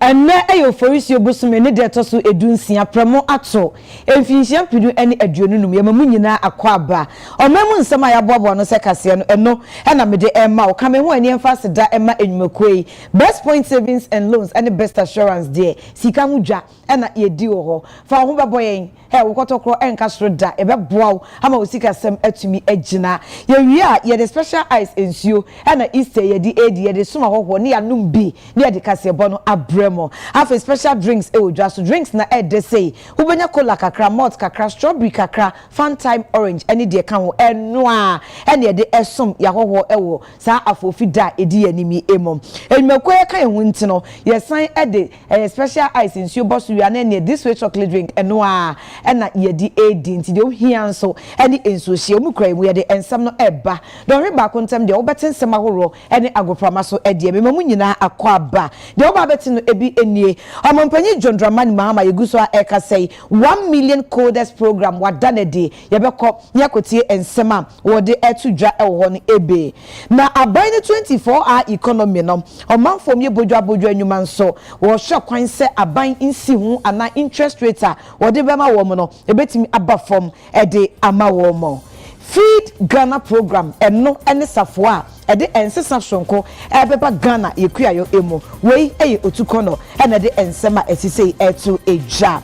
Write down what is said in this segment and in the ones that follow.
And na ayo forisi obosume ne de to so edunsia premo ato emfinhia pidu ene aduonu num yemamu nyina akwaba omemu nsema ya boabo no se kase no eno na mede emma o kame ho ani emfa seda emma enwumakoi best point savings and loans and best assurance there sika mudwa na yedi ho fa ho beboyen wo kotokro enka soro da ebeboa ama osika sem atumi agina ye wi a ye the special eyes ensuo na easter ye di edi ye de suma hoho ne yanum bi ne ye de kase bo no abremo afa special drinks odwa so drinks na de say ubenya cola kakra malt kakra strawberry kakra fun time orange any de kan ho eno a ene ye de esom ya hoho ewo sa afofi da edi yanimi emom enmakoye kan ho ntino ye san de special eyes ensuo boso wi na this way chocolate drink eno a na yedi edi nti de ohia so ene ensuo hie omukrai mu yede ensam no eba don reba kontem de obeten sema horo ene agoprama so ede memamu nyina akwaba de oba betin no ebi enie amampanyi John Dramani Mahama yeguso a eka say 1 million coders program wadanede yebekọ nyakotie ensema wode etudwa ewo no ebe na aban 24-hour economy no omanfom ye bodwa anwuma nso wo hwe kwan se aban nsi hu ana interest rate a wode bema wo mo no ebetimi aba form ede ama wo mo feed Ghana program eno ene safo a ede ensesa sonko ebeba Ghana yekuayo emo wei eye otukono ene de ensema esise etu eja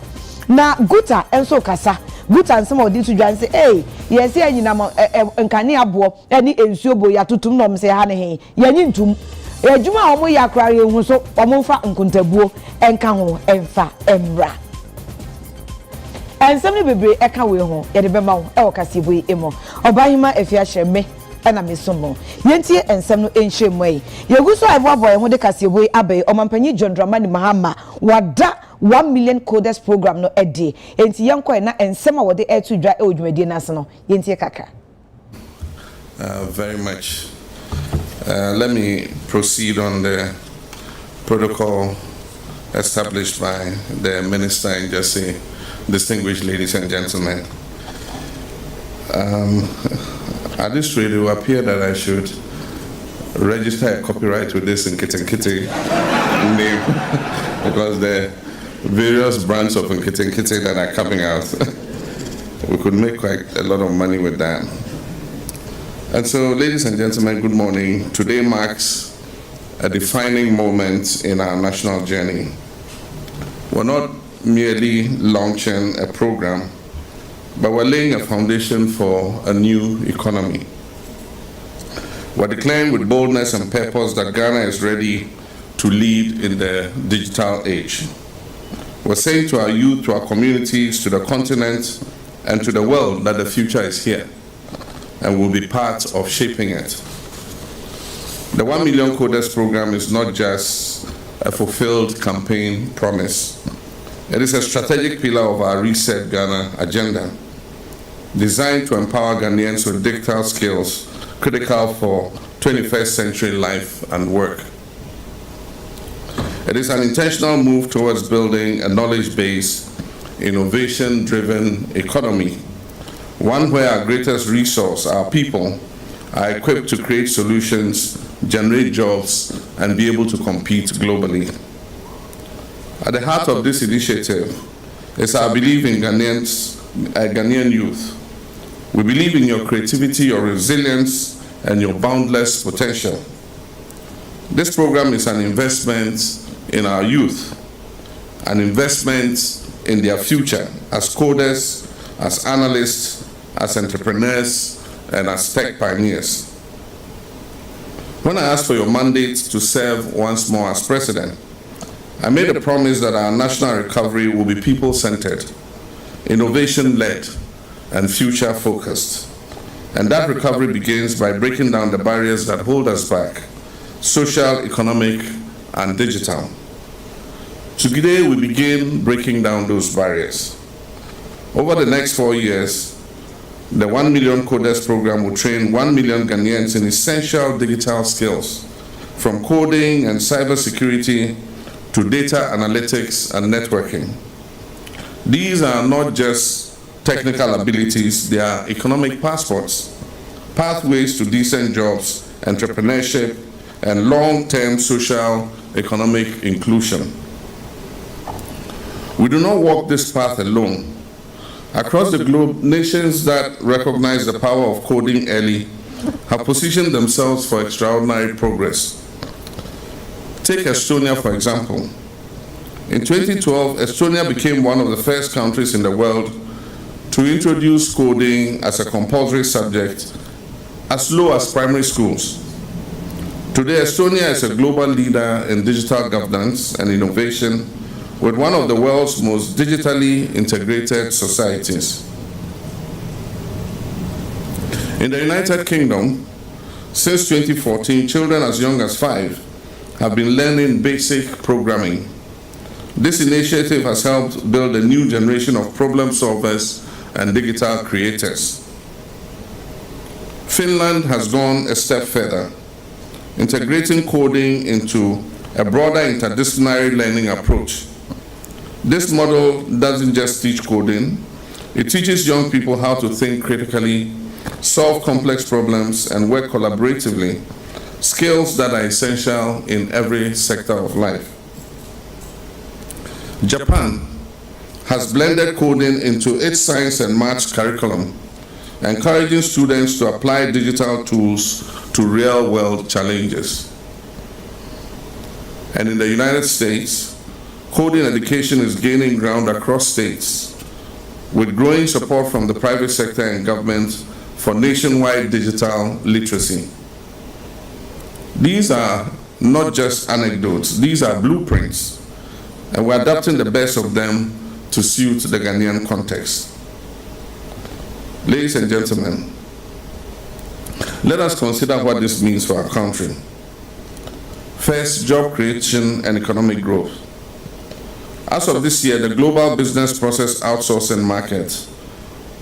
na guta enso kasa guta nsema odi tu dwan se yes ye nyina nkane abo ene ensuo bo ya tutum no mse ha ne he yanyi ntum ejuma omo ya krare hu so omo mfa nkuntabuo enka ho emfa emra ensem ne bebre eka we ho ye de bema ho e wo kasebo emo obahima afia hyeme ena mesomo yentie ensem no enhyemu ai yeguso aiboabo ye ho de kasebo abai omampanyi John Dramani Mahama wada 1 million coders program no edi enti yenko na ensem a wode etudwa e odwumadi na se no yentie kaka very much let me proceed on the protocol established by the minister and just say, distinguished ladies and gentlemen, at this rate, it will appear that I should register a copyright with this Nkete name because the various brands of Nkete that are coming out, we could make quite a lot of money with that. And so, ladies and gentlemen, good morning. Today marks a defining moment in our national journey. We're not merely launching a program, but we're laying a foundation for a new economy. We're declaring with boldness and purpose that Ghana is ready to lead in the digital age. We're saying to our youth, to our communities, to the continent, and to the world that the future is here and will be part of shaping it. The 1 million coders program is not just a fulfilled campaign promise. It is a strategic pillar of our Reset Ghana agenda, designed to empower Ghanaians with digital skills critical for 21st century life and work. It is an intentional move towards building a knowledge-based, innovation-driven economy, one where our greatest resource, our people, are equipped to create solutions, generate jobs, and be able to compete globally. At the heart of this initiative is our belief in Ghanaian youth. We believe in your creativity, your resilience, and your boundless potential. This program is an investment in our youth, an investment in their future as coders, as analysts, as entrepreneurs, and as tech pioneers. When I asked for your mandate to serve once more as president, I made a promise that our national recovery will be people-centered, innovation-led, and future-focused. And that recovery begins by breaking down the barriers that hold us back, social, economic, and digital. Today, we begin breaking down those barriers. Over the next 4 years, the 1 million coders program will train 1 million Ghanaians in essential digital skills, from coding and cybersecurity to data analytics and networking. These are not just technical abilities, they are economic passports, pathways to decent jobs, entrepreneurship, and long-term social economic inclusion. We do not walk this path alone. Across the globe, nations that recognize the power of coding early have positioned themselves for extraordinary progress. Take Estonia, for example. In 2012, Estonia became one of the first countries in the world to introduce coding as a compulsory subject as low as primary schools. Today, Estonia is a global leader in digital governance and innovation, with one of the world's most digitally integrated societies. In the United Kingdom, since 2014, children as young as 5 have been learning basic programming. This initiative has helped build a new generation of problem solvers and digital creators. Finland has gone a step further, integrating coding into a broader interdisciplinary learning approach. This model doesn't just teach coding, it teaches young people how to think critically, solve complex problems, and work collaboratively, skills that are essential in every sector of life. Japan has blended coding into its science and maths curriculum, encouraging students to apply digital tools to real-world challenges. And in the United States, coding education is gaining ground across states, with growing support from the private sector and government for nationwide digital literacy. These are not just anecdotes, these are blueprints, and we're adapting the best of them to suit the Ghanaian context. Ladies and gentlemen, let us consider what this means for our country. First, job creation and economic growth. As of this year, the global business process outsourcing market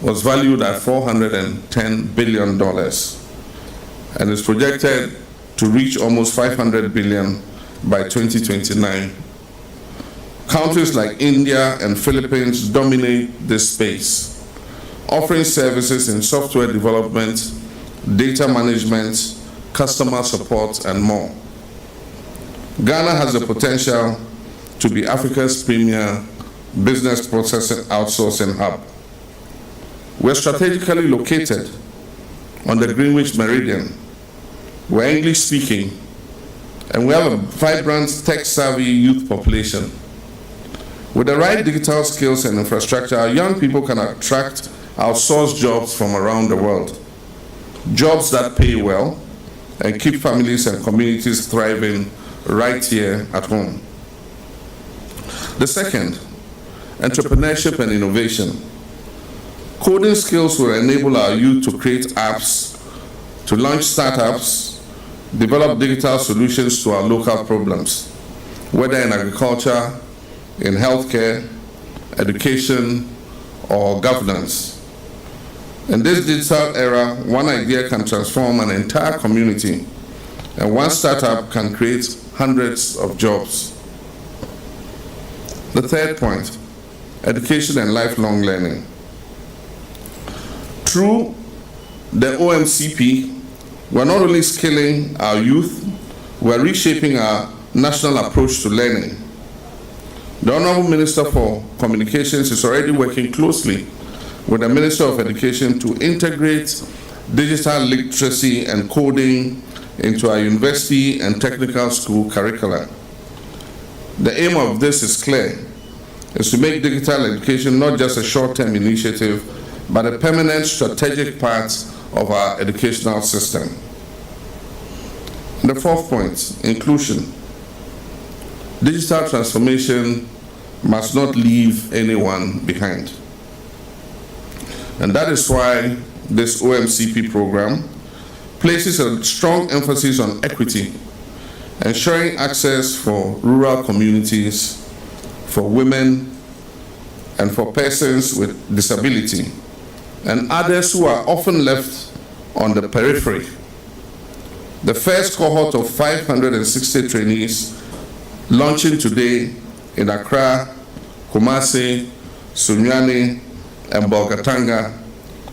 was valued at $410 billion and is projected to reach almost $500 billion by 2029. Countries like India and Philippines dominate this space, offering services in software development, data management, customer support, and more. Ghana has the potential to be Africa's premier business process outsourcing hub. We're strategically located on the Greenwich Meridian. We're English speaking, and we have a vibrant tech-savvy youth population. With the right digital skills and infrastructure, our young people can attract outsourced jobs from around the world. Jobs that pay well and keep families and communities thriving right here at home. The second, entrepreneurship and innovation. Coding skills will enable our youth to create apps, to launch startups, develop digital solutions to our local problems, whether in agriculture, in healthcare, education, or governance. In this digital era, one idea can transform an entire community, and one startup can create hundreds of jobs. The third point, education and lifelong learning. Through the OMCP, we're not only skilling our youth, we're reshaping our national approach to learning. The Honorable Minister for Communications is already working closely with the Minister of Education to integrate digital literacy and coding into our university and technical school curricula. The aim of this is clear, is to make digital education not just a short-term initiative, but a permanent strategic part of our educational system. The fourth point, inclusion. Digital transformation must not leave anyone behind. And that is why this OMCP program places a strong emphasis on equity, ensuring access for rural communities, for women, and for persons with disability, and others who are often left on the periphery. The first cohort of 560 trainees launching today in Accra, Kumasi, Sunyani, and Bolgatanga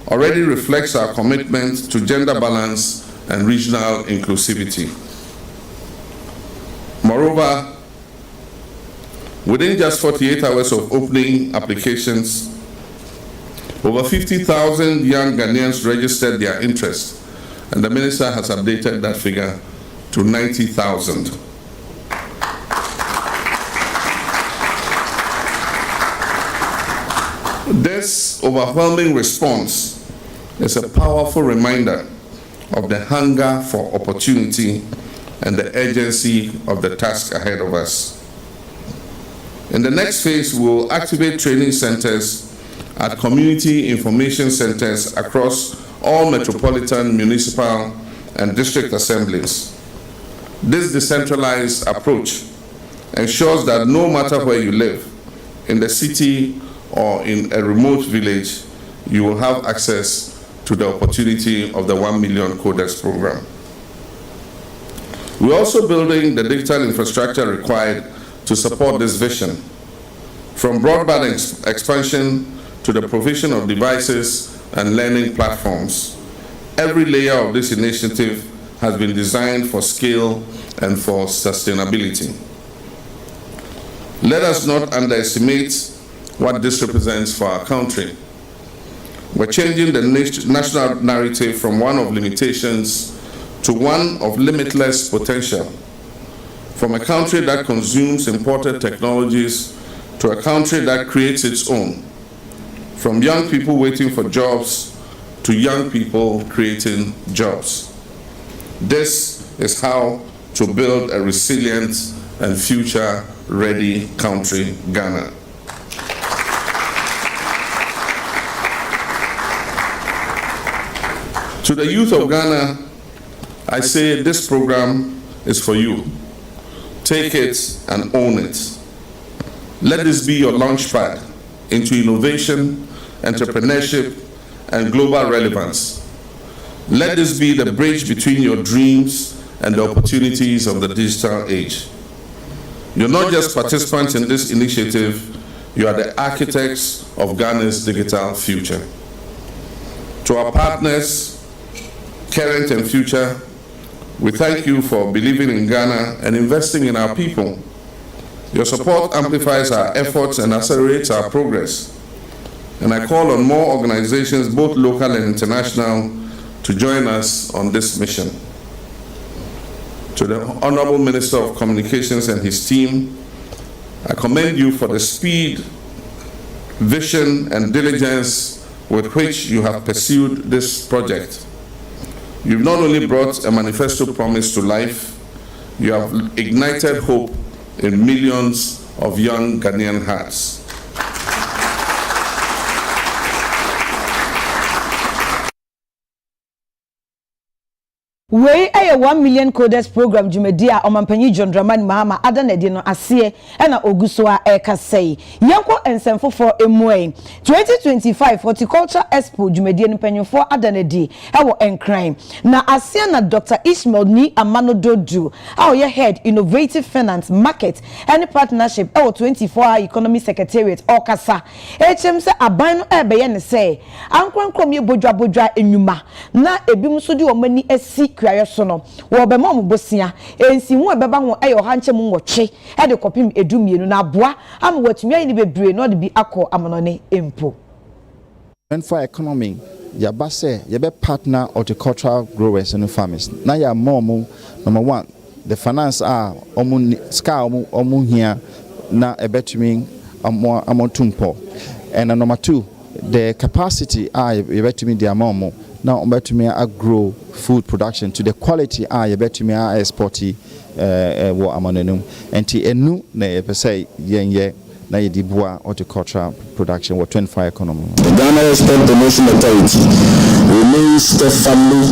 already reflects our commitment to gender balance and regional inclusivity. Moreover, Within just 48 hours of opening applications, over 50,000 young Ghanaians registered their interest, and the minister has updated that figure to 90,000. This overwhelming response is a powerful reminder of the hunger for opportunity and the urgency of the task ahead of us. In the next phase, we will activate training centers at community information centers across all metropolitan, municipal, and district assemblies. This decentralized approach ensures that no matter where you live, in the city or in a remote village, you will have access to the opportunity of the 1 million coders program. We're also building the digital infrastructure required to support this vision, from broadband expansion to the provision of devices and learning platforms. Every layer of this initiative has been designed for scale and for sustainability. Let us not underestimate what this represents for our country. We're changing the national narrative from one of limitations to one of limitless potential. From a country that consumes imported technologies to a country that creates its own. From young people waiting for jobs to young people creating jobs. This is how to build a resilient and future-ready country, Ghana. To the youth of Ghana, I say this program is for you. Take it and own it. Let this be your launchpad into innovation, entrepreneurship, and global relevance. Let this be the bridge between your dreams and the opportunities of the digital age. You're not just participants in this initiative, you are the architects of Ghana's digital future. To our partners, current and future, we thank you for believing in Ghana and investing in our people. Your support amplifies our efforts and accelerates our progress. And I call on more organizations, both local and international, to join us on this mission. To the Honorable Minister of Communications and his team, I commend you for the speed, vision, and diligence with which you have pursued this project. You've not only brought a manifesto promise to life, you have ignited hope in millions of young Ghanaian hearts. We a 1 million coders program Jumedia Omampanyi John Dramani Mahama Adanedi no Asie ena Ogusua Ekasei. Yanko ensemfo for Emwe 2025 Horticulture Expo Jumedia Mpanyi for Adanedi ewo Enkran. Na Asie na Dr. Ishmael Ni Amano Dodu our head innovative finance market any partnership ewo 24-hour economy secretariat Okasa. HM se aban no ebeye ne se ankwankrom ye bodwa enuma na ebimu so di omani esi Sono, Wabemom Bosia, and see what Babamo Ayo Hanchem Watche, had a copy Edumien na bois, I'm what may be brain not be Ako Amonone Impo. And for economy, Yabase, Yabe partner horticultural growers and farmers. Now, ya momo, number one, the finance are Omun Ska Omun here, na a between Amontumpo. And number two, the capacity are between the Amomo. Now, I'm about to me grow food production to the quality I bet to me exporty what I'm on and enu na say yen na ye diboa horticultural production what 25 economy. The Ghana Export Promotion Authority remains steadfastly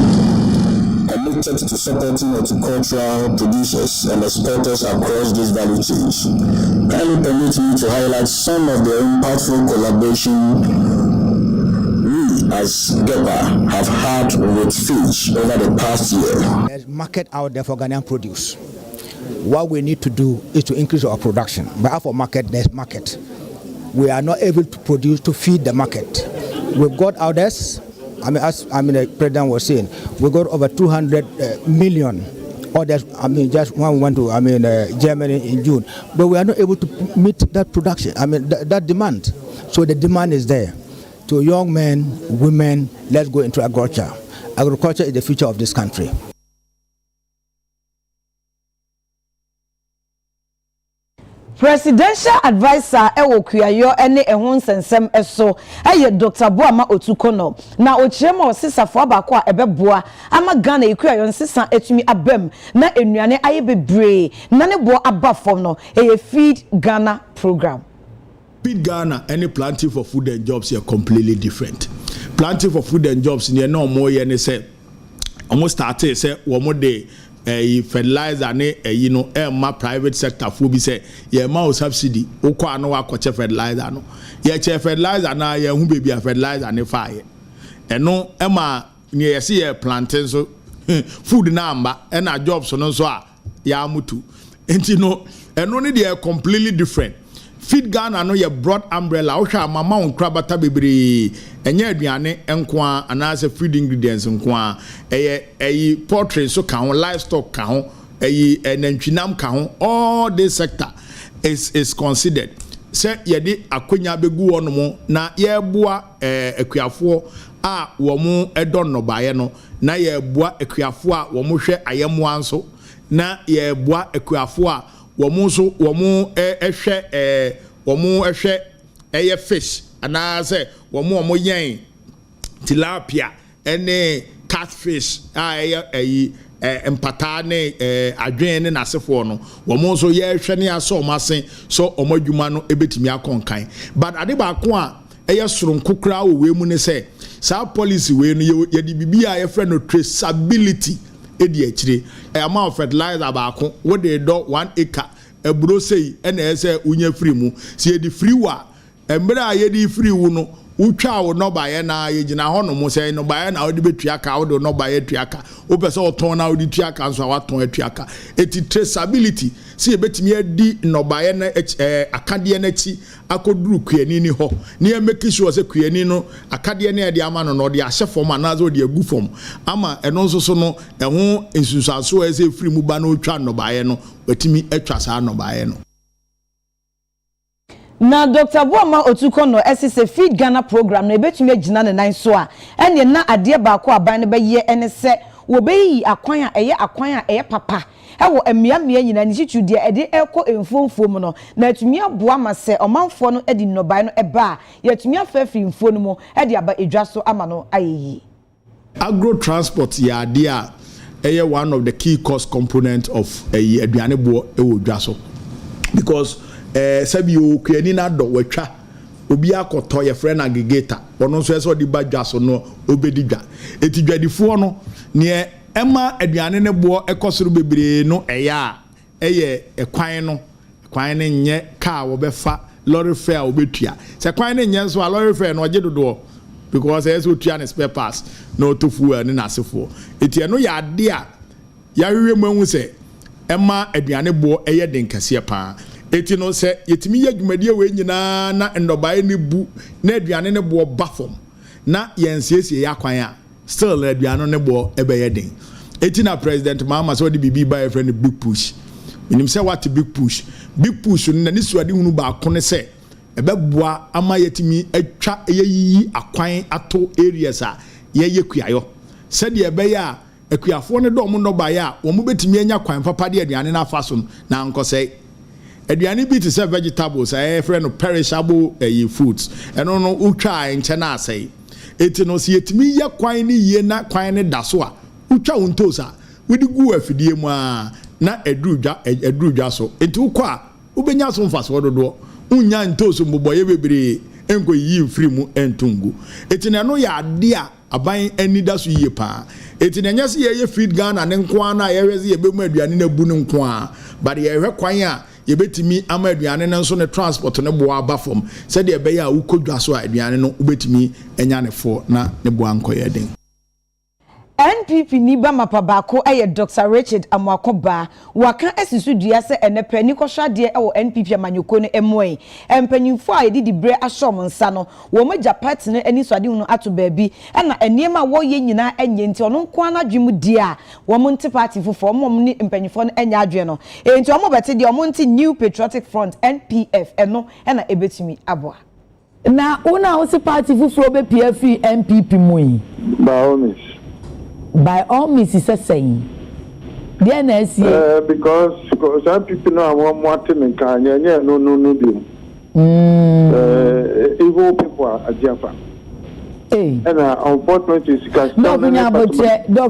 committed to supporting horticultural producers and exporters across this value chain. Kindly permit me to highlight some of the impactful collaboration as GEPA have had with fish over the past year. There's market out there for Ghanaian produce. What we need to do is to increase our production. But for market, there's market. We are not able to produce to feed the market. We've got others. As the president was saying, we got over 200 million Others, just one went to, Germany in June, but we are not able to meet that production. That demand. So the demand is there. So young men, women, let's go into agriculture. Agriculture is the future of this country. Presidential advisor ewo kuyayo ene ehun sensem eso eye Dr. Boama Otukono na ochirema osisafo abako a ebeboa ama Ghana ekuyayo nsisa etumi abem na enuane aye bebre na ne bo abafom no eye Feed Ghana program. Feed Ghana any planting for food and jobs are completely different. Planting for food and jobs near no more ye say almost started say one day fertilizer ne my private sector for be say ye ma subsidy okwa no akwache fertilizer no ye che fertilizer na ye hu baby fertilizer ne fire eno ma ne ye see ye planting so food na amba na jobs no so a ya mutu enti no eno ne they are completely different. Feed Ghana no ye broad umbrella o hwa mama on krabata bebre enye aduane enkoa anase food ingredients enkoa poultry so kan livestock kan nantwinam kan all this sector is considered. Say ye de akonya begu wono na ye boa akuafo a wo mu edon no baye no na ye boa akuafo a wo mu hwe ayemo anso na ye boa akuafo a womu ehwe eye fish anase womu yen tilapia ene catfish empata ne adwen ne nasefo no womu so ye hwe ne aso masen so omadwuma no ebetimi akonkan but ade ba ko a eye soronkokra wo we mu ne se sa policy we no ye di bibia ye frɛ no traceability edi akire amount of fertilizer baako wo de do 1 acre eburo sei na ese unya free mu si edi free wa emra ye di free wu no utwa wo no ba ye na ye gina ho no mo sei no ba ye na wo de betua ka wo de no ba ye tuaka wo pese wo ton na wo di tuaka nso wa ton atuaka eti traceability si ebetimi adi no ba ye na akade na chi akoduru kuani ni ho ne e make sure se kuani no akade na e de ama no no de ahye form anazo de agu form ama eno nso so no eho ensusanso e se free mu ba no utwa no ba ye no wetimi atwa sa no ba ye no. Na Dr. Boama Otukono SSA Feed Ghana program na ebetumi agina ne nan so a ene na ade ba ko aban ne beye ene se wo beyi akwan a eye papa ewo emiamia nyina ni chitude ede eko emfomfom no na atumi aboa ma se omanfo no edi nobai no eba ya atumi afafiri mfo no mo ede aba edwa so ama no ayeyi. Agro transport ya ade a eye one of the key cost component of aduane bo ewo dwa so because sabi o kuani na do watwa obi akoto ye friend aggregator ono nso eso di badwa so no obedi dwa etidwadifo no ne ema aduane ne bo ekosoro bebre no eya eye kwan ne nye car wo befa lorry fare obetua se kwan ne nye nso a lorry fare no ogedodo because eso tua ne spare parts no tofu ne nasefo eti no ya ade a ya hwehwe mu hu se ema aduane bo eye den kase pa eti no se yetimi yadwumadie we nyina na ndobae ne bu na aduane ne bo bafom na yensiesie yakwan a still aduane ne bo ebeye den eti na president mama so de bibi ba friend big push minim se what big push no na nisuade hunu ba ko ne se ebeboa ama yetimi atwa yeyi akwan ato areas a ye kuayo se de ebeye a akuafo ne do mo ndobae a wo mo betimi anya kwan papa de aduane na afaso na nkose aduane bi to say vegetables friend no perishable foods eno no utwa enche na asai eti no si etimi ye kwan ni ye na kwan ne daso a utwa untosa wudi gu afidie mu a na edrudwa so enti ukwa ubenya so mfaso dodo unya ntoso mboboye bebre enko yi mfiri mu entungu eti na no ya ade a aban ani daso yie pa eti na nyase ye Feed Ghana ne nko na ye hweze ye bemu aduane na bu ne nko a but ye hwe kwan a yebetimi ama aduane no nso ne transport ne boa abafom se de ebe ya ukodwa so aduane no ubetimi enya ne fo na ne boa nkoye den. NPP niba mapabako eye Dr. Richard Amwakoba waka esisu dua se enepe ni kwhwade e wo NPP amanyoko no emoe empanyimfo a yedi bre asom nsa no wo maja party no ani swade hu no ato baabi na eniema wo ye nyina enye nti ono nko anadwemu die a wo monte party fofo mo ni empanyimfo no enya adwe no enti omo bete die omo nte New Patriotic Front NPF eno na ebetumi aboa na una wo se party fofo be PF NPP moyi by all means is saying there na see because some people know I'm wanting and can no be evil people are Jaffa. And unfortunately Doc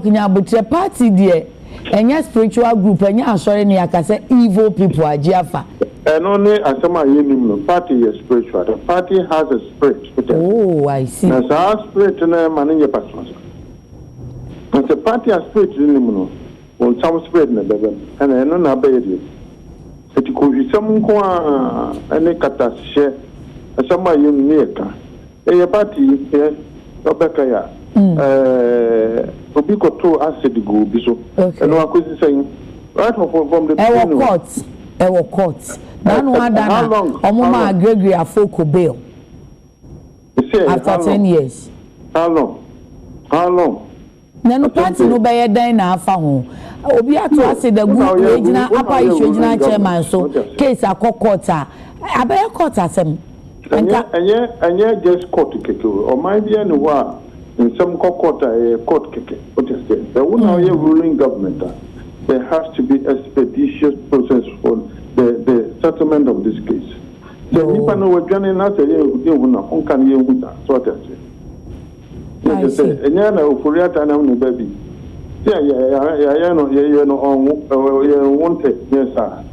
Nyabuche party there and spiritual group and ya sorry ni akase evil people are Jaffa. And only as some party is spiritual. The party has a spirit. Oh, I see. There's a spirit in a man in your person. But the party has spirit in him, on some spirit in the devil, and I don't obey it. It could be some and a catastrophe, and somebody you near. A party, yes, Rebecca, Obico 2 acid go be so. And I could say, right from the our courts. Then one done, Omoma Gregory a folk bail. After 10 years. How long? How long? No party no be dan na afa ho obi ato ase the group regional upper regional chairman so case akokota abaya court asem and just court keke o mind be any wa in some court keke what is there the one here ruling government there has to be expeditious process for the settlement of this case so nipa no we dwane na say you na on kan ye hu that so that yes, and yeah, no, for your time, baby. Yeah, no, wanted, yes, sir.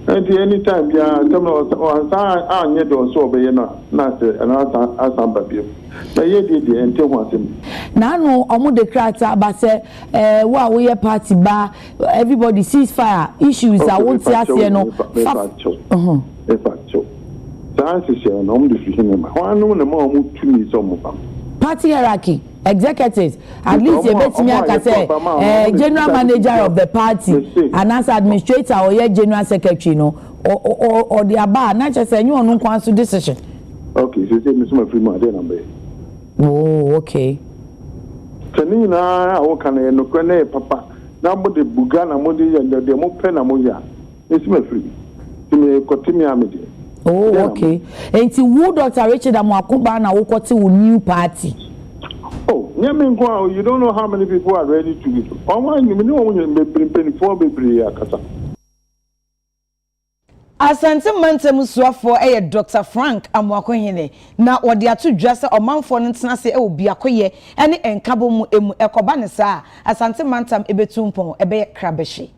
And any time, yeah, come on, I need to so be not and I some baby. But you did the until once him. Now, no, I'm the crowd, but say, while we are party bar, everybody sees fire issues. I won't say, you know, if I so. That's a share, no, the him. I know the more to me some party hierarchy, executives, at least you bet me I say general manager of the party and as administrator or general secretary, no, or the bar, not just say you on council decision. Okay, so say Miss Free number. Oh, okay. Tanina, I can no crane, papa. Now, but the Bugana Modi and the Mopena Moya. It's my free. To me, continue Amity. Oh, okay. And to who Dr. Richard Amwakuba na wukoti a new party. Oh, you don't know how many people are ready to give. Asante mantem suafo Dr. Frank Amwakohene na odi atu dwase omanfo no ntena se obi akoye ene enkabo mu emu ekoba ne saa asante mantam ebetumpon ebe krabehye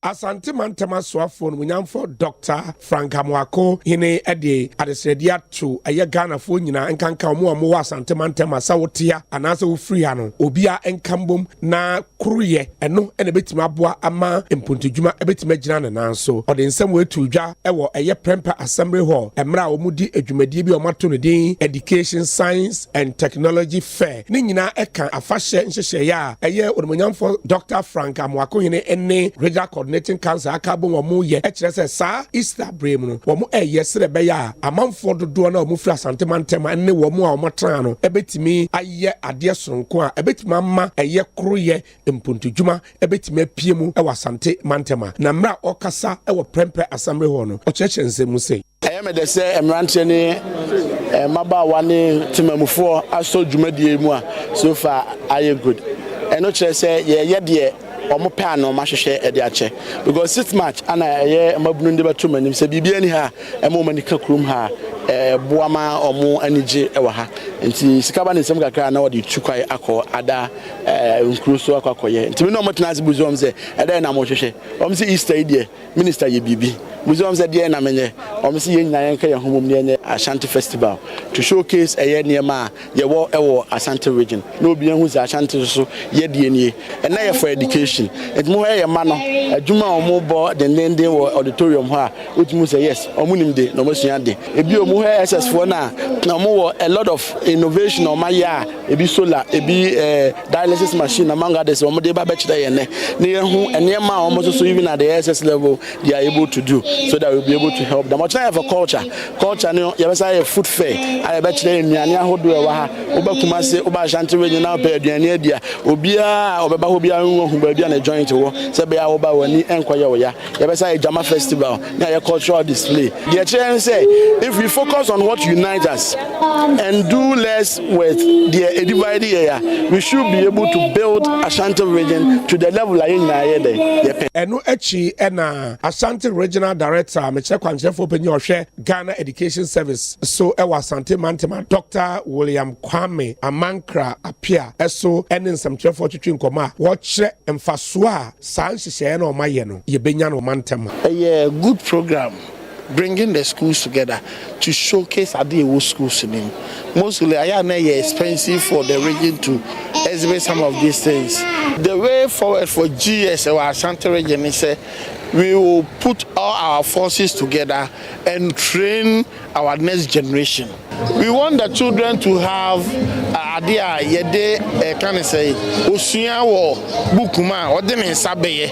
Asante mantama soafo no munyamfo Dr. Frank Amwako hine ede adesredia to eye Ghana fo nyina enkanka omo wa asante mantama sawotia anase wo free ano obia enkambom na kruye eno ene betima aboa ama empontedwuma ebetima gina ne nanso ode nsem wetu dwa ewo eye Premper Assembly Hall emra omudi adwumadie bi omato no din Education Science and Technology Fair ni nyina eka afahye nhyehyɛ ya eye omunyamfo Dr. Frank Amwako hine ene regional coordinating council akabo wo ye ekire se sa Easter brem no wo yesere be ya amanfo dodo na wo firi asante mantem ene wo mu a wo tran no ebetimi aye ade soronko a ebetimi amma eye kroye empontudwuma ebetimi apie mu e wasante mantem na mra okasa e wo Premper Assembly Hall no ocheche nsemu sei me de se emrante ni maba wane timamufo aso dwumadie mu a so far aye good eno kire se ye de omo pa no ma hwehwe e de ache because 6 March ana ye mabunu ndi bato manim se bibia ni ha emo manika krum ha boama omo anije e wa ha nti sikaba ne nsem kakra na wodi tukwai akọ ada nkruso akọye nti me no motena azibuzom se e da na mo hwehwe om se Easter idie minister ye bibi museum se de na menye om se ye nyina yenka ye homom ne enye Ashanti festival to showcase eye niema ye wo ewo Ashanti region na obi hu se Ashanti so ye de nie e na ye for education it mo ye ma no adwuma omo bo the lending auditorium ha otumu se yes omo nimde no mo sua de ebi omo SS4 na omo wo a lot of innovation on my ya ebi solar ebi dialysis machine among others omo dey ba bechire ye ne hu enema almost so even at the SS level they are able to do so that we'll be able to help them. Much for culture no you say food fair I bechire nnuane ahodo e wa ha obakuma se oba shanty we na pa aduane adia obia obeba ho bia hu ba bia na joint wo se be ya oba wani enkoye wo ya you say Jama festival na your cultural display. The chair say if we focus on what unites us and do less with the divided area, we should be able to build Ashanti region to the level I in there. Eno echi ena Ashanti regional director me check kwanche for penye ohwe Ghana Education Service so ewa Asante Mantema Dr. William Kwame Amankra Apia eso ene nsamchefo twetwe nkoma wo kire emfaso a san hihye na omaye no ye benya no Mantema. A good program bringing the schools together to showcase Adewo schools in him. Mostly, I am expensive for the region to exhibit some of these things. The way forward for GS or Ashanti region is we will put all our forces together and train our next generation. We want the children to have idea yede can say osuya wo bukuma o de nsabeye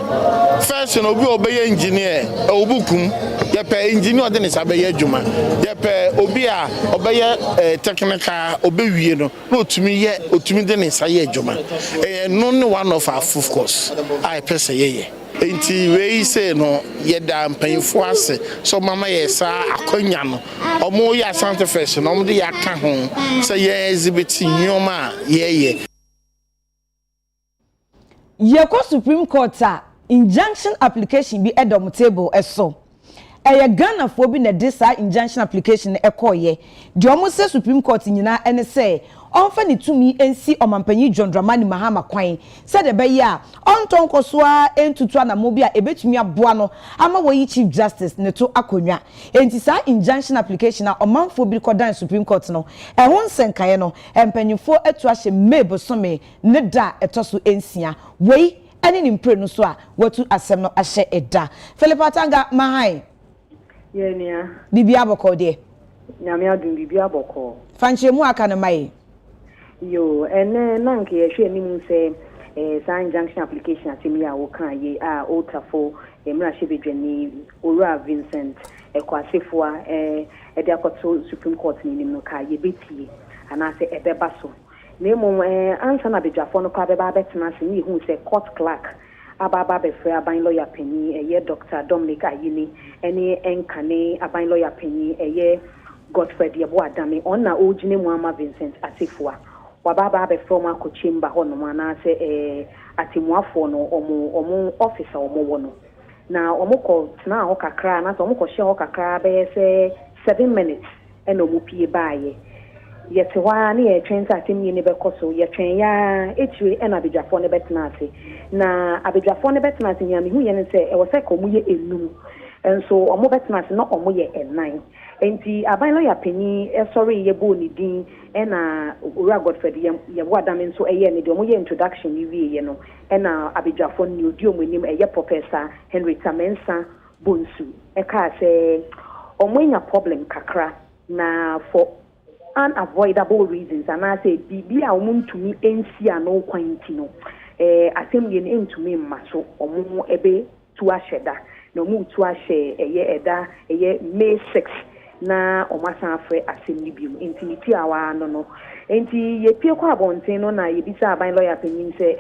first no bi obeye engineer obukum ye pe engineer o de nsabeye adwuma ye pe obi a obeye technical obewie no otumi ye otumi de nsaye adwuma no one of our focus I pese ye enti we say no yeda mpanyfo ase so mama yesa akonya no omo ya Asante Fresh no omo de yaka ho say ye exhibit nyoma ye ko Supreme Court injunction application bi edom table eso Ghana for bi na disa injunction application ekoye de omo say Supreme Court nyina ene say onfa ni tumi ensi omampanyi John Dramani Mahama kwan said de be ya onton kosoa entutu anamobi a ebetumi aboa no ama woyi Chief Justice ne to akonwa enti sa injunction application na omanfo bi kodan Supreme Court no ehon senkaye no empanyifo etu ahye mebosome ne da etoso ensia wei ene ni mpre no so a watu asem no ahye eda Philippa Tanga mahai yenia bibia aboko de nyame adun bibia aboko fanche mu aka no mai yo ene nanke ye hwe nimu se sign junction application atimi a wo kan ye a otafo emra shebedwani Owura Vincent ekwasefo a de akoto Supreme Court ni no ka ye betie ana se ebeba so nemo ansa na bedwafo no ka beba betena se ni hu se court clerk ababa be free aban lawyer penny ye Dr. Dominic Ayini ene enkane aban lawyer penny ye Godfred Yebo Adame onna ojine Muhammad Vincent Asifua wababa be from a chamber hono mana se atimuafo no omo officer omo wono na omo ko tena ho kakra na so omo ko hye ho kakra be se 7 minutes ena omo pie baaye yete wa na ye twen sa temi ne be koso ye twen ya etwe ena abedwafo ne betena ase na abedwafo ne betena ase nyame hu ye ne se e wo se ko mu ye enum enso omo betena ase na omo ye enan enti aban lawyer penny sorry ye bo ni din ena Owura Godfred Yebo Adame nso eye ne de omo ye introduction ni wie ye no ena abedwafo ni odi omo nim eye Professor Henry Tamensa Bonsu e ka se omo nya problem kakra na for unavoidable reasons and I say bibi a omo ntumi ensi ano kwanti no assembly ne ntumi mmaso omo ebe tu ahyeda na omo tu ahye eye eda eye May 6 na omasan afre assembly biom intimity awa no enti ye pie kwa abonten no na ye bisa aban lawyer penyin se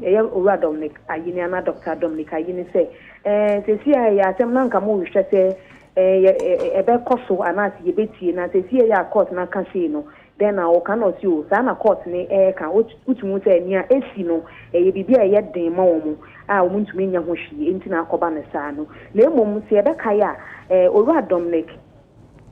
eye Owura Dominic Ayini ana Dr. Dominic Ayini se se si ya asem na nka mo hwehwe se ebe koso anasi ye betie na se si ya court na kan se no then na o kan o si o sa na court ni kan utumu se ni a esi no ye bibia ye den ma wo mu a wo ntumi nya ho hwie enti na akoba ne sa no na emom se ebe kai a Owura Dominic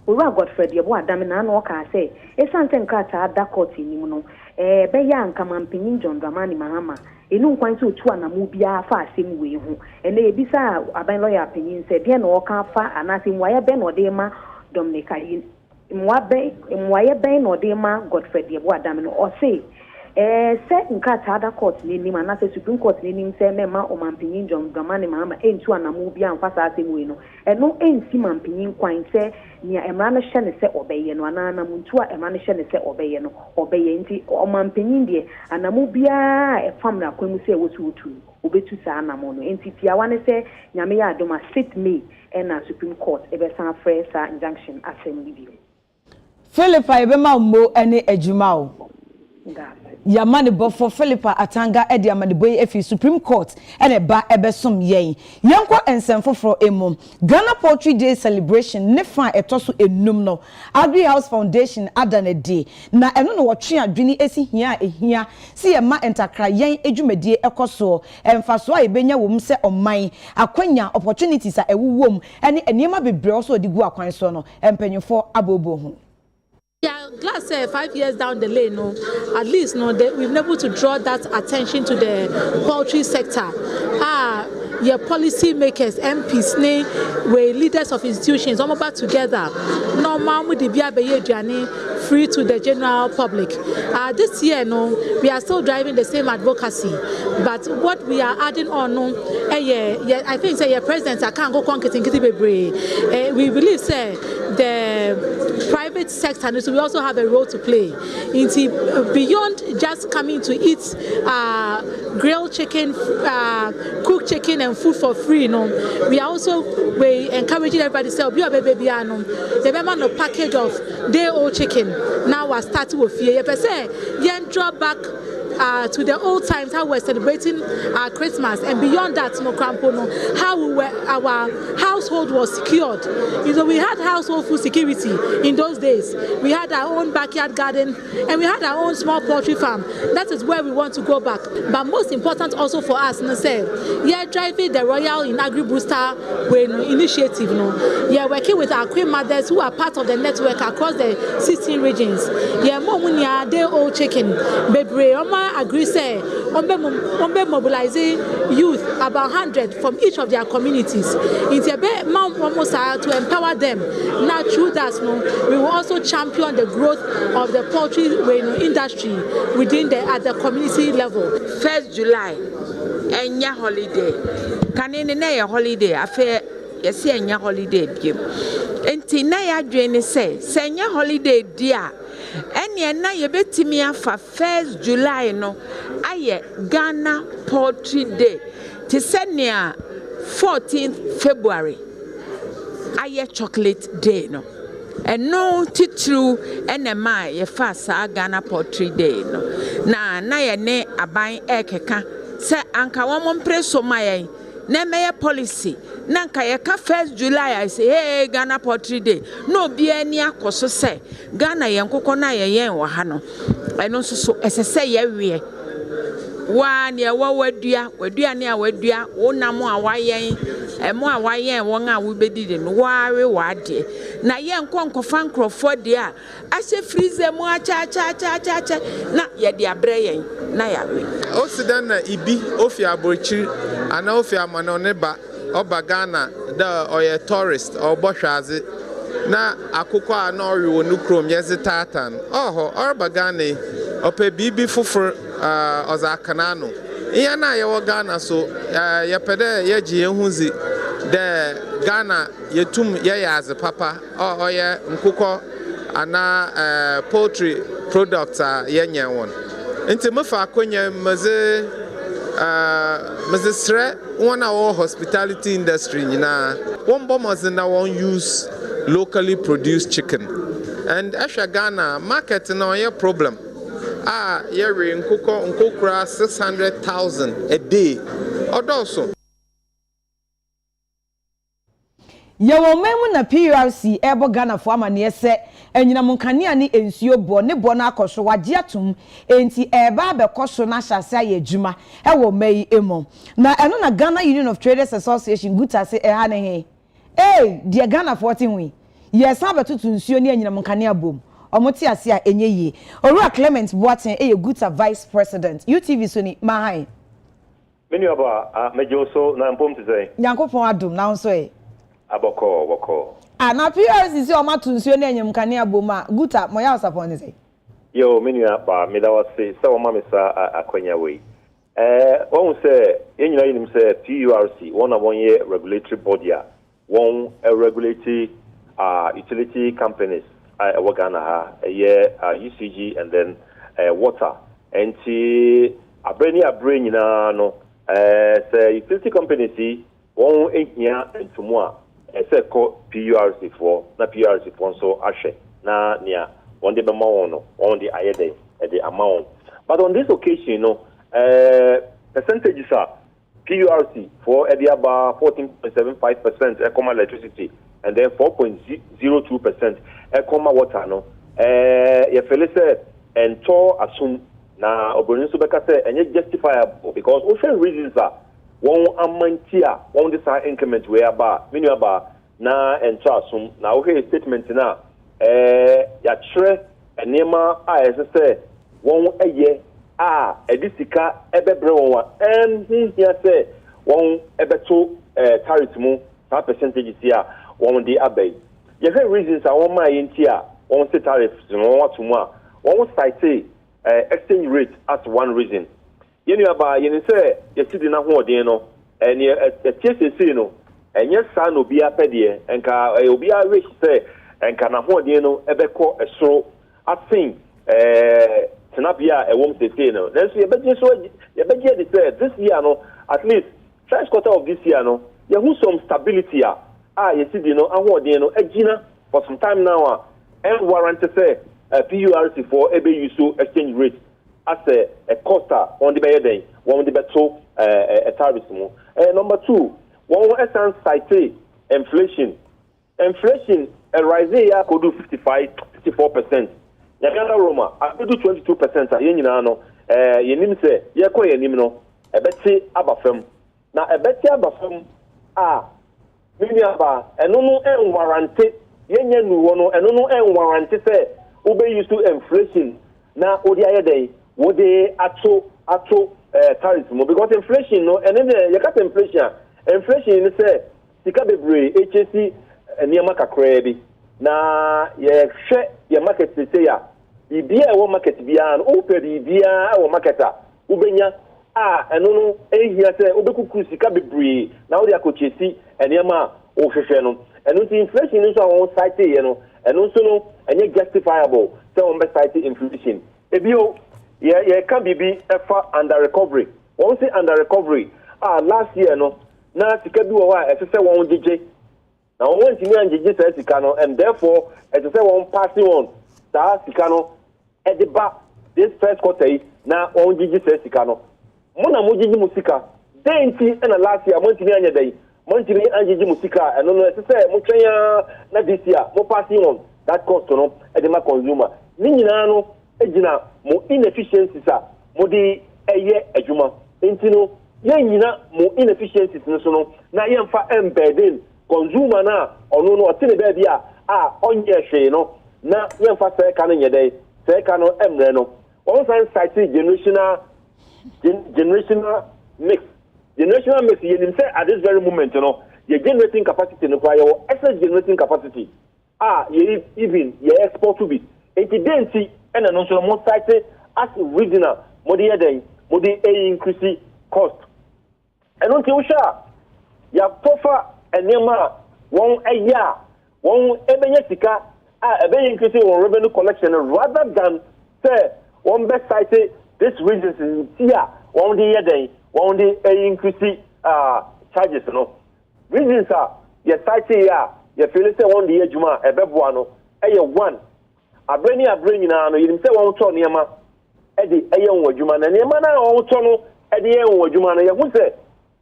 Owura Godfred Yebo Adame na no ka say esante nkrata ada court ni mu no be ya nka mampanyin John Dramani Mahama enu nkwan se otu anamu bia fa asem we hu ene ebisa aban lawyer panyin se de na o ka fa anase mwaye be no de ma Dominic Ayini mwaye be no de ma Godfred Yebo Adame no o say se nkata ada court ni nim na se Supreme Court ni nim se mema o mampinyin John Dramani Mahama entu anamu bia amfa sa asemu no eno ensi mampinyin kwan se nia emra no hye ne se obeye no ana na muntu a emra no hye ne se obeye no obeye nti o mampinyin de anamu bia e fam na kwemu se wotu obetu sa anamu no enti tiawa ne se nyame ya adoma sit me na Supreme Court ebe san afre sa injunction assembly bi Philippa ebema mo ene ejuma o Yamani bofo Philippa Atanga edi amani boy efi Supreme Court ene ba ebesom yen yenko ensemfoforo emu Ghana Poultry Day celebration ne fa etoso enum no Agri House Foundation adane day na eno no wotwe adwini esi hia ehia si ye ma entakra yen edwumadie ekoso emfaso a ebenya wom se oman akwanya opportunities a ewuwom ene eniema bebre oso odigu akwan so no empanyefo abobo ho. Yeah, glad say 5 years down the lane, no, at least no, we've been able to draw that attention to the poultry sector. Your policy makers, MPs, we leaders of institutions, all about together. Normal with the BIA journey free to the general public. This year, no, we are still driving the same advocacy, but what we are adding on, no, I think say your president, I can't go we believe say the private sector, so we also have a role to play. Beyond just coming to eat grilled chicken, cooked chicken and food for free, no, we are also encouraging everybody to say, the package of day-old chicken. Now we're starting with fear. Draw back to the old times, how we're celebrating our Christmas, and beyond that, how our household was secured. We had household food security in those days. We had our own backyard garden, and we had our own small poultry farm. That is where we want to go back. But most important also for us, driving the Royal in Agri Booster initiative. Working with our queen mothers who are part of the network across the 16 regions. Day-old chicken, baby. Agree say mobilizing youth about 100 from each of their communities to empower them. Now through that, we will also champion the growth of the poultry industry within at the community level. 1st July, enya holiday. Kanene na ya holiday afa yesi enya holiday biem. Enti na ya dwene say enya holiday dia ene na yebetimi afa 1st July no aye Ghana Poultry Day ti senia 14th February aye chocolate day no eno titru ene ma ye fa sa Ghana Poultry Day no na ye ne aban ekeka se anka won preso maye na meye policy na nka ye ka 1st July I say hey Ghana Poultry Day no bi ani akoso se Ghana ye nkokọ na ye yen wa ha no eno so esese ye wie wa ne wa wadua ne a wadua wonam a wayen emo a wayen won a wo bedidi no wawe wade na ye nkonkofa nkrofo de a ahye freezer mu acha na ye de abre yen na ya we o sidan na ibi ofi abrochi ana ofi amano ne ba oba Ghana da oye tourist or bohwaze na akoko a na ori wonu krom yezi tatan oho orba Ghana ope bibi fufor ozakanano iya na ye wo Ghana so ye pede ye ji ehunzi de Ghana yetum ye yaze papa oye nkoko ana poultry products ye nyen won enti mefa akonya Mrs. Sre, one of our hospitality industry, one bombers in our use locally produced chicken. And Asha Ghana market no your problem. Yeri in Kokra 600,000 a day. Or also. Yawo memu na PRC ebo Ghana fo amane ese enyina munkania ni ensuo bo ne bo na akoso wagye atum enti eba abekoso na hyase ayedwuma ewo mai emo na eno na Ghana Union of Traders Association guta se ha ne he de Ghana 14 wi yes abetutu nsuo ni enyina munkania bom omoti ase a enye yi Owura Clement Boaten guta vice president UTV so ni mahai meni aba mejoso na mpom tze Yankopon adom na nso Aboko. Na PRC si o matu nsuo na enyem kane aboma guta moya osapon ni say. Yo, Minia Ba, Midawasi, so Mamma Aquania way. One say, in him say PURC, 1 year regulatory body, one regulatory utility companies, Wagana, a year UCG, and then water. And a brain, no, say utility companies, 1 year and tomorrow, say PURC for, not PURC for so Ashe, na near. On the amount, on the ayede, the amount. But on this occasion, percentages are PURC for about 14.75% economic electricity, and then 4.02% economic water. No, you feel it and to assume na Oborin Subeka say and yet justifiable because often reasons are one amantia, one this increment whereby minimum na and to assume now okay statement now. Ya tre enema a say won eye edisika ebebre won and here say won ebeto tariff mu that percentage here won the abay ye have reasons I want my intia won say tariffs no what tomorrow won cite exchange rate as one reason you know about you say you see the na ho odin no and ye TSC no and yes san obi apede enka obi a rich say and can afford ebeko so I think Tinapia a won't say no. Then so you better say this year no at least first quarter of this year no you have some stability you see award Gina for some time now and warrant to say PURC for use exchange rate as a cost on the day one the better a tariff. Number 2 one essence cite inflation rising here could do 54%. Yaganda Roma, I could do 22%. No, you name say, Yako Yanimno, a betty abafem. Now a betty abafem, Miniaba, and no warranty, Yen Nuono, and no warranty say, Ube used to inflation. Now, Odia day, would they ato tariff because inflation, no, and then you got inflation. Inflation is Sikabebre, HSC. Niyama kakrebi na ye hwe ye market say ya bibia wo market bia no o pe bibia wo marketa ubenya eno no ehia say obekuku sika bebre na wo dia kochesi niyama o hwehwe no eno ti inflation nso awon site ye no eno nso no enye justifiable say on be site inflation ebio ye can bibi efa under recovery won say under recovery last year no na sika bi wo wa e say won jeje. Now, one thing and Sikano, and therefore, as I say, one passing on that Sikano at the back this first quarter now on Sikano. Mona Muji Musika, they and the last year, Montinia day, Montinia and Gigi Musika, and no, as I say, Mutraya, not this year, more passing on that cost at the consumer. Ninano, Egina, more inefficiencies, Modi, a year, a Juma, Intino, Yanina, more inefficiencies, no, Nayamfa embedding. Consumer na ono no otine be bia onye hwe no na yemfa se ka no nyede se ka no emre no on san site generational mix yenim say at this very moment no your generating capacity no kwa your excess generating capacity ye even ye export to be incidenti and no so mo site as regional modi eden modi increase cost and on ti wo sha ya tofa enema one aya one ebenye sika ebenye increase on revenue collection rather than say one best site this regions in here one the year one the increase charges no reasons are your site here you feel say one the year juma ebeboa no one abreni na no you say one to niema e de won juma na niema na won to no e de won juma na you say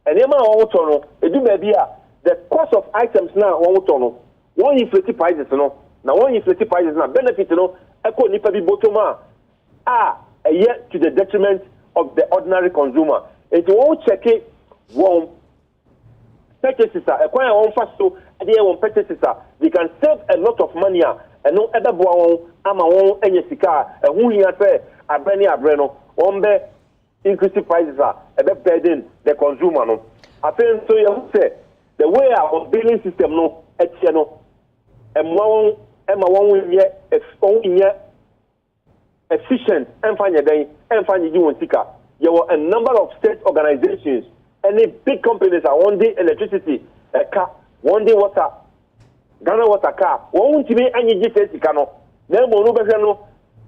niema won to no edu ba bia the cost of items now one inflate prices no now one inflate prices now benefit no echo nipa bi bottom a year to the detriment of the ordinary consumer. It won't check it one purchases acquire one fast so one purchases they can save a lot of money and no other one ama one enyesika who here say abreni abreno one be increase prices a be burden the consumer no I think so you say the way our billing system no etieno emma one ye if only efficient ɛmfa nyɛ ɛmfa nyɛ wɔn sika yɛwɔ a number of state organizations any big companies are one day electricity car one day water Ghana water car wɔn ntumi anyi gye sɛ sika no na emu no bɛhwɛ no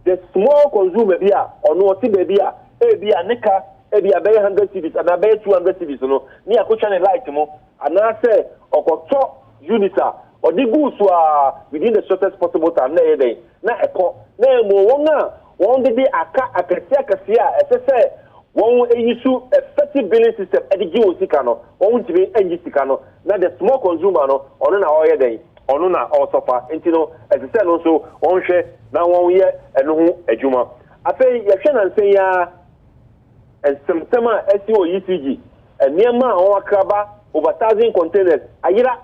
the small consumer bi a ɔno ɔte baabi a ebi a nika ebi a bɛyɛ 100 cedis ana bɛyɛ 200 cedis no ne akotwa ne light mo anaasɛ ɔkɔtɔ unit a ɔde gu so a within the shortest possible time na yɛ dɛn na ɛkɔ na emu wɔn a wɔn de aka akɛse akɛse a ɛsɛ sɛ wɔn eyi so effective billing system ɛde gye wɔn sika no wɔn ntumi ɛnyi sika no na the small consumer no ɔno na ɔyɛ dɛn ɔno na ɔsɔfa nti no ɛsɛ sɛ no nso wɔn hwɛ na wɔn yɛ ɛno ho adwuma afei yɛhwɛ na nsɛn ya nsɛmsɛm a ɛsi wɔ ECG nneɛma a wɔn akraba over 1,000 containers ayera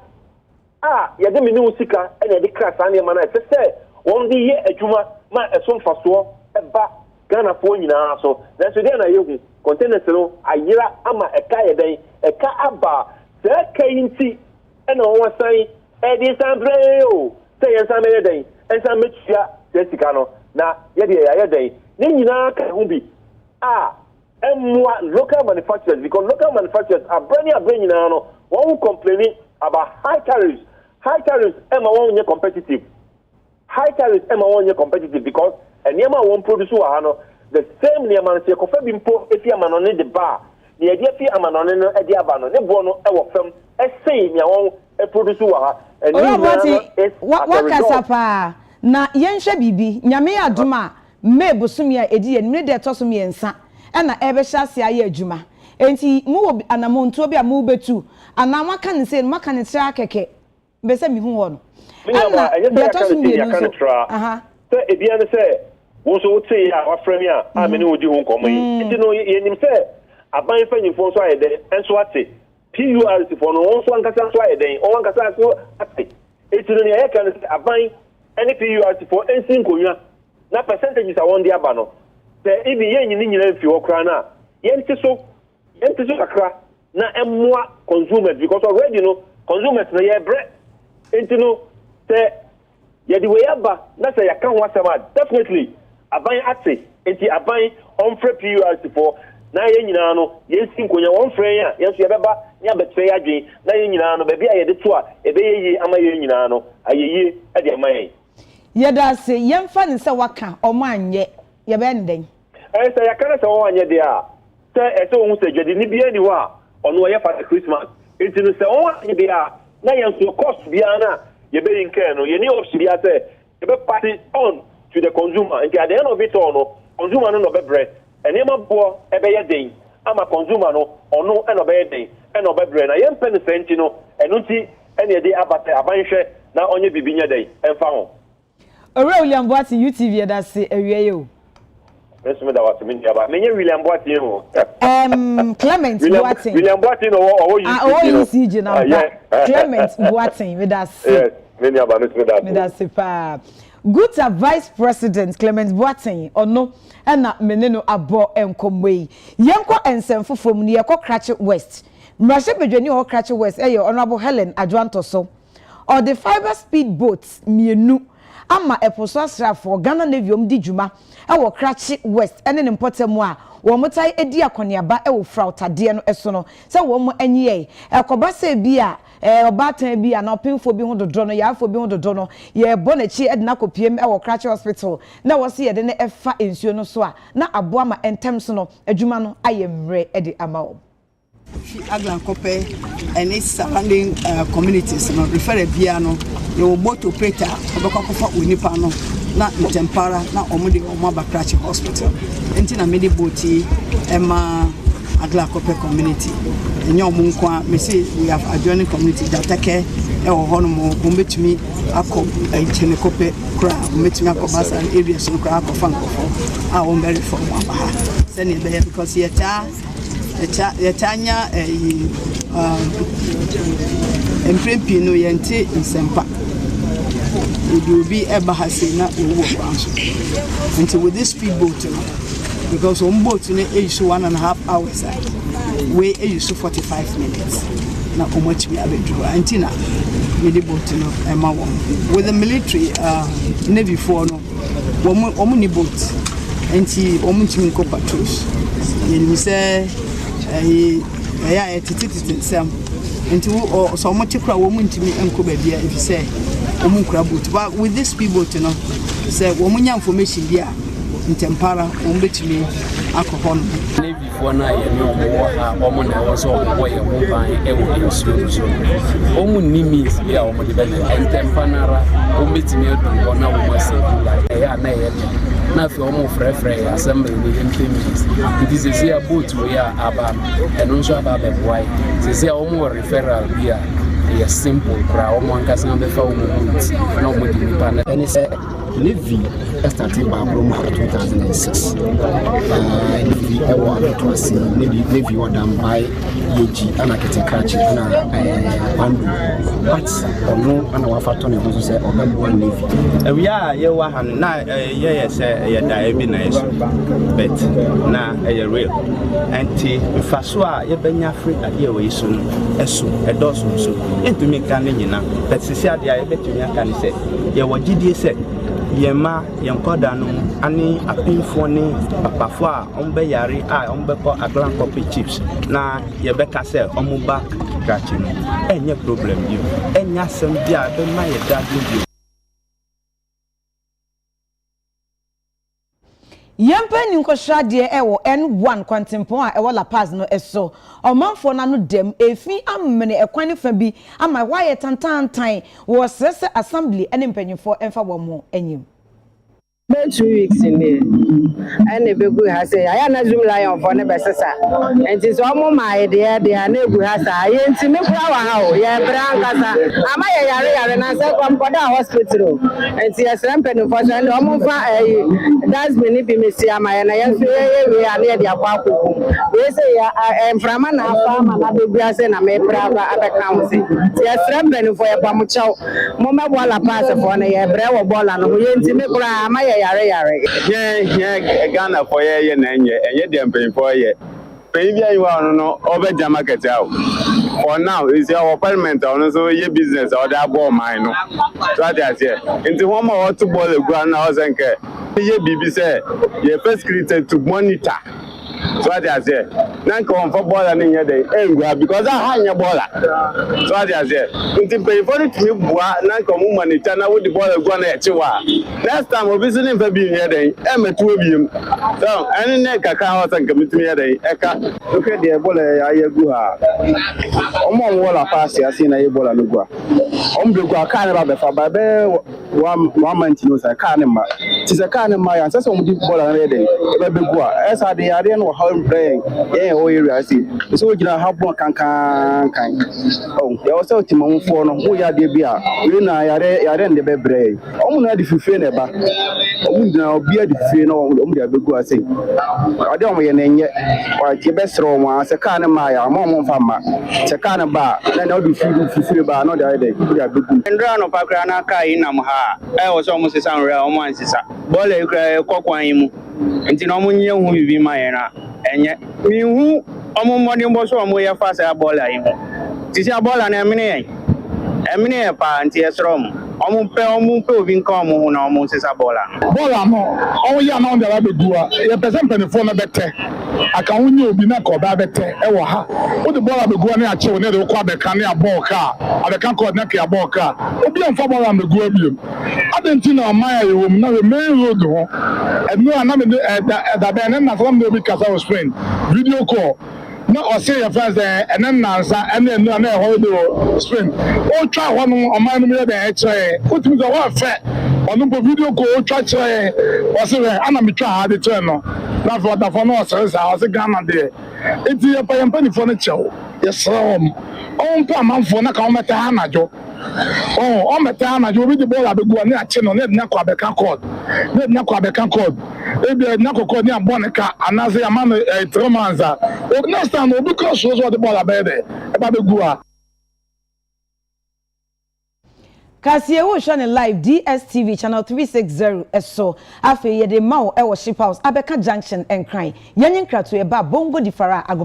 a yɛde mi ne wo sika ɛna yɛde kra saa nneɛma no ɛsɛ sɛ wɔn de yɛ adwuma ma ɛso mfasoɔ ɛba Ghana for nyinaa so nanso deɛ na yɛhu containers no ayera ama ɛka yɛ dɛn ɛka aba sɛ ɛka yi nti ɛna wɔn asan ɛde san brɛ o sɛ yɛn san bɛyɛ dɛn ɛnsan bɛtua sɛ sika no na yɛde yɛayɛ dɛn ne nyinaa ka ho bi a ɛmmoa local manufacturers because local manufacturers abrɛ nyinaa no wɔn complaining about high tariffs ɛma wɔn nyɛ competitive because nneɛma a wɔn produce wɔ ha no the same nneɛma no sɛ yɛkɔfa bi mpo efi amanɔne de ba a na yɛde afi amanɔne no de aba no ne boɔ no ɛwɔ fam ɛsɛn nea wɔn produce wɔ ha wakasa paa na yɛnhwɛ biribi nyame yɛ adom a May bosomi a edi yɛ nimre de ɛtɔ so mmiɛnsa ɛna ɛbɛhyɛ ase ayɛ adwuma enti mu wɔ anamontuo bi a mu betu ana maka ne sɛ maka ne tra kɛkɛ bɛsɛ mi hu wɔ no ɛna de ɛtɔ so mmiɛnsa aha sɛ ebia ne sɛ wo so wote a wafrɛ mi a me ne wodi ho nkɔmɔ yi nti no yɛnim sɛ aban fanyimfo nso ayɛ dɛ nso ate PURC for no wɔn nso ankasa nso ayɛ dɛn wɔn ankasa nso ate eti no nea yɛka no sɛ aban ɛne PURC for ɛnsi nkonnwa na percentages a wɔn de aba no sɛ ebi yɛn nyinaa mfi hɔ koraa na yɛnte so kakra na ɛmmoa consumers because already no consumers no yɛbrɛ enti no sɛ yɛde wei aba na sɛ yɛka ho asɛm a definitely aban ate enti aban ɔmfrɛ PURC for na yɛn nyinaa no yɛnsi nkonnwa wɔn frɛ yɛn a yɛn nso yɛbɛba ne abɛtɛ adwen na yɛn nyinaa no baabi a yɛde to a ɛbɛyɛ yie ama yɛn nyinaa no ayɛ yie ɛde ama yɛn yɛda se yɛmfa ne sɛ waka ɔmo anyɛ yɛbɛyɛ ne dɛn sɛ yɛka ne sɛ wɔn anyɛ deɛ a sɛ ɛsɛ wɔn sɛ dwade ne bia ni hɔ a ɔno ɔyɛ fa Christmas enti no sɛ wɔn anyɛ deɛ a na yɛn nso cost biara na yɛbɛyi nkɛn no yɛne option biara sɛ yɛbɛpass it on to the consumer nti at the end of it all no consumer no ɔbɛbrɛ nneɛma boɔ ɛbɛyɛ den ama consumer no ɔno ɛna ɔbɛyɛ den ɛna ɔbɛbrɛ na yɛmpɛ ne sɛ nti no ɛno nti ɛna yɛde abatɛ abanhwɛ na ɔnyɛ bibi nyɛ den ɛmfa ho ɔwura William Boatin UTV ɛda se awie yi o ɛsome da wase mendia ba menye William Boatin ho Clement Boatin William Boatin no ɔwɔ UCG na Clement Boatin ɛda se yes mendia ba ɛda se pa Guta Vice President Clement Boatin ono ɛna meneno abo enkomwe yi yenko ensɛmfofo mu ne yɛkɔ Kratche West mrahye bedwani ho Kratche West ɛyɛ honorable Helen Adwanto so or the fiber speed boats mienu ama eposo asrafo Ghana Navy di dwuma ɛwɔ Kratche West ɛne ne mpɔtemu a wɔn motai edi akɔneaba ɛwɔ frautade no ɛso no sɛ wɔn mo anyie ɛkɔba sɛ bi a obatan bi ana opinfo bi ho dodro no yaafo bi ho dodro no ye bɔ na chi edna kopiem ɛwɔ Kratche Hospital na wɔse ye de ne ɛfa ensuo no so a na aboa ma entem so no adwuma no ayɛ mre ɛde ama wo Aglan Kope and its surrounding communities no refer bia no your boat operator obekwakofa onipa no na ntempara na omode omaba Kratche Hospital enti na medi boati ema Aglan Kope community enyo munkwa me say we have adjoining community datake e wo hono mo betumi akọ enchene Kope kra betumi akobasa areas no kra akọfa nkofo a won very from aba se ne be because yetanya emprempi no yente nsempa obi eba hase na owo kwanso until with this speedboat because on boat no use 1.5 hours we use 45 minutes na omochi bi abedru antina with the boat no ema won with the military navy for no omo ni boat enti omuntimi nko patrols yeni say eh tititi sam enti so omote kura wo muntimi enko ba bia if say omunkura boat but with this people to know say wo munya information bia ntempara ombetimi alcohol Navy for na ye no wo mo na wo so wo ye wo ban e wo insurance so o mu ni means bia wo mo de be ntempanara ombetimi adu wo na wo ma se e ya na ye na fi o mo frefre assembly ni implements it is a boat we are aba eno so aba be boy se o mo referral bia e simple pra o mo nkasa be fa o mo na o mo di ni pan and say Navy started by Broma 2006. Navy to see Navy was done by Yeji and Akitakachi and Pandu. But or no, and our factory also said, or one Navy. We are, you are now, yes, nice, but now a real. And Fasua, you been free at your way soon, a dozen soon. Into me, can but Cecilia, I bet you can say, you were GD said. Yema yankoda no ani apinfo ne papafo a ombe yare a ombe ko aglan copy chips na yebeka se omuba krachi no enye problem bi enya sem bia be ma ye dadu bi Yempa ni nkohwade ewo N1 kwantempon a ewo La Paz no eso omanfo na no dem efi amene ekwan fa bi ama waye tantantan wo sese assembly ene mpanyifo emfa wo mo enyim 2 weeks in there and be good has say I na zoom lion for ne besesa enti so mo my there na egu ha sa ye enti me kura wa ha o ye bra nkasa ama ye yare na say kom koda hospital enti esrem pen for say no mo fa that's me bi me si ama ye na ye fe we ya na de akwa akoko we say ya emframa na afa ma na be bia say na me bra ba abeka mo si esrem pen for ye ba mo chaw mo me bola pass for na ye bra wo bola no ye enti me kura ama yare yeah Ghana for ye na enye dem pay for ye pay bia you no obeja market out for now is your parliament on so ye business or that ball mine no so that here into one more to ball the ground now zenke ye bibi say ye first created to monitor so that here nan come for ball and here dey engwa because I hanya baller so that here into pay for it me bua nan come monitor na with the ball go na echiwa next time obi sinin fa bi here dey emetu obiem so any ne kaka house and committee here dey eka look at the ball ya gu ha omo wala pass ya see na ye ball no gu ombe gu ka na ba be fa ba be one month no say ka ne ma ti say ka ne ma ya say so mo di ball na dey e be gu a esa dey ya dey no how playing yeah o area see so we gina have kan oh ya o say timon fo no wo ya dey bia we na yare nde be bre omo na di fife ne ba omo na obi adi fife no omo dey be gu a say ade omo ye na enye wa ti be sro mo say ka ne ma ya mo fa ma say ka ne ba na do fife ba no dey dey be gu ndra no pa kra na ka inam ha e wo so omo sesa nre omo ansesa ball e kra kokwan mu enti no omo nye hu bibi ma ye na enye mi hu omo modi mbo so omo ye fa say ball ayi mu ti say ball na emine pa anti esrom omo pe obi nka omo hu na omo sesa ball no omo ya na on the be dua ye person penifo na bete aka hunye obi na ko ba bete e wo ha wo de ball be gua na ache wo ne de ko abeka na ball ka abeka ko na ka ball ka obi amfa ball am be gua biem adenti na amaya ye wo na main road ho enu ana me da be na from the obi kasa wo Spain video call na o say your friends and then nansa and then na hold the Spain o try one o man no me dey eche o timi go wa fe onu bo video call o try che o say ana me try hard to no na for that for no say o say Ghana dey eti ya pa ni for no chew yes on pa man for na ka o meta ha najo o meta na jo bi the ball abegu na ache no na kwa beka code na kwa beka code ebi na kokọ ni abonika anaze ya man 3 months o next time o because so the ball abede e ba begu a Kasie wo hwe ne live DSTV channel 360 eso afi ye de mawo e wo ship house abeka junction enkran yenyin krato e ba bongo difara agopa